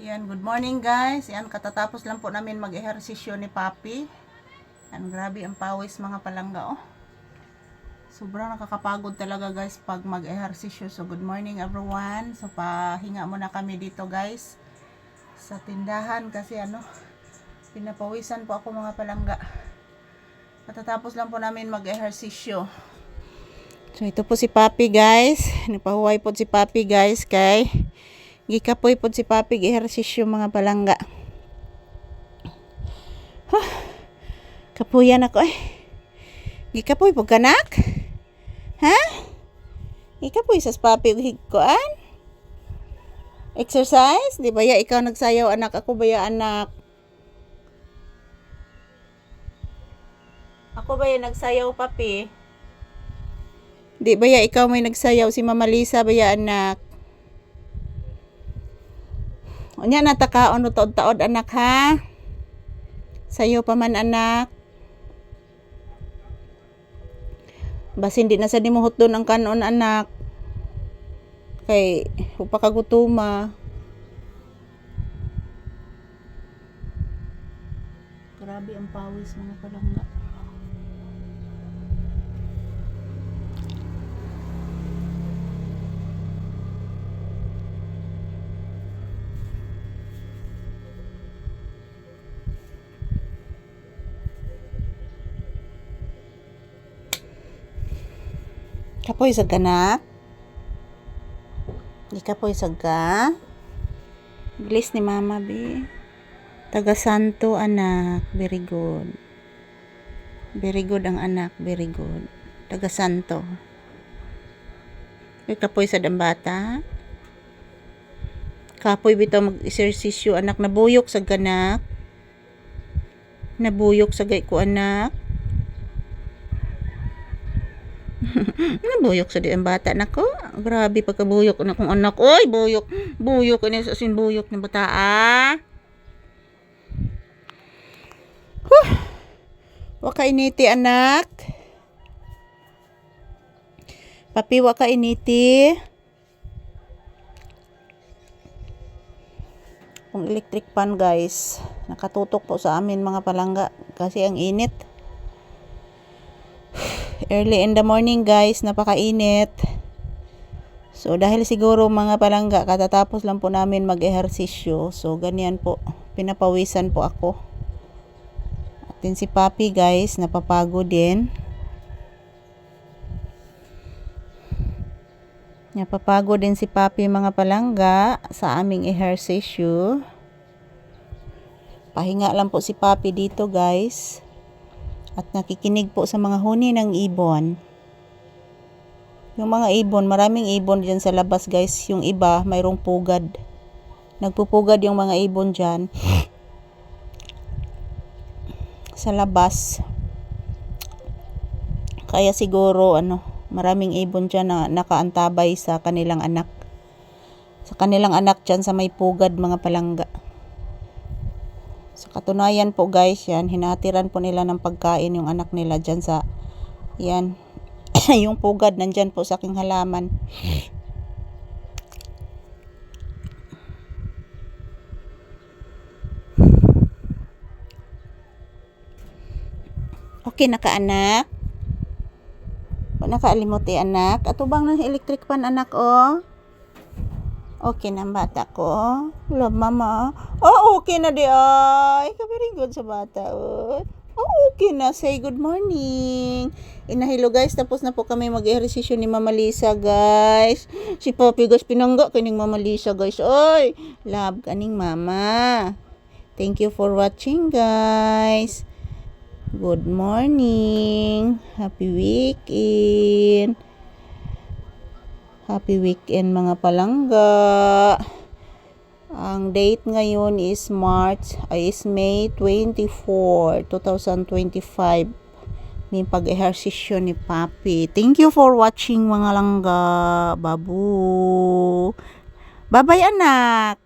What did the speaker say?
Yan, good morning guys. Yan, katatapos lang po namin mag-ehersisyo ni Papi. Yan, grabe ang pawis mga palangga, oh. Sobrang nakakapagod talaga guys pag mag-ehersisyo. So, good morning everyone. So, pahinga muna kami dito guys sa tindahan kasi pinapawisan po ako mga palangga. Katatapos lang po namin mag-ehersisyo. So, ito po si Papi guys. Nagpahuway po si Papi guys kay gikapoy po si Papi ehersisyo mga palangga. Kapuyan ako eh. Gikapoy po kanak? Ha? Gikapoy sa Papi higkoan? Exercise? Di ba ya ikaw nagsayaw anak? Ako ba ya anak? Ako ba ya nagsayaw Papi? Di ba ya ikaw may nagsayaw? Si Mama Lisa ba ya anak? Unya natakaon no taod-taod anak ha. Sayo pa man anak. Bas hindi na sa dimuhot doon ang kanon anak. Kay upa kagutuma. Grabe ang pawis mga palangga. Kapoy sa ganak. Di kapoy sa ga. Bilis ni mama bi. Taga Santo anak. Very good. Very good ang anak. Very good. Taga Santo. Di kapoy sa dambata. Kapoy bitaw mag-esersisyo anak. Nabuyok sa ganak. Nabuyok sa gay ko anak. Buyok sa di ang bata nako. Grabe pagkabuyok na kong anak. Oy, buyok. Buyok ani sa sin buyok ng bata ah. Wa ka initi anak. Papi wa ka initi. Kung electric fan guys, nakatutok po sa amin mga palangga kasi ang init. Early in the morning guys, napakainit. So dahil siguro mga palangga katatapos lang po namin mag-ehersisyo. So ganyan po, pinapawisan po ako. At din si Papi guys, napapagod din. Napapagod din si Papi mga palangga sa aming ehersisyo. Pahinga lang po si Papi dito guys. At nakikinig po sa mga huni ng ibon. Yung mga ibon, maraming ibon dyan sa labas guys. Yung iba, mayroong pugad. Nagpupugad yung mga ibon dyan. Sa labas. Kaya siguro, maraming ibon dyan na nakaantabay sa kanilang anak. Sa kanilang anak dyan sa may pugad mga palangga. Sa katunayan po guys, yan, hinatiran po nila ng pagkain yung anak nila dyan sa, yan, yung pugad nandyan po sa aking halaman. Okay na ka anak? O nakalimuti anak? Ato bang ng electric fan anak oh? Okay na bata ko. Love mama. Oh, okay na di ay. Very good sa bata. Oh, okay na. Say good morning. Hello guys. Tapos na po kami mag-ehersisyo ni Mama Lisa guys. Si Papi guys pinangga kaning Mama Lisa guys. Oy, love kaning mama. Thank you for watching guys. Good morning. Happy weekend. Happy weekend mga palangga. Ang date ngayon is May 24, 2025. May pag-ehersisyo ni Papi. Thank you for watching mga langga. Babu. Bye-bye anak.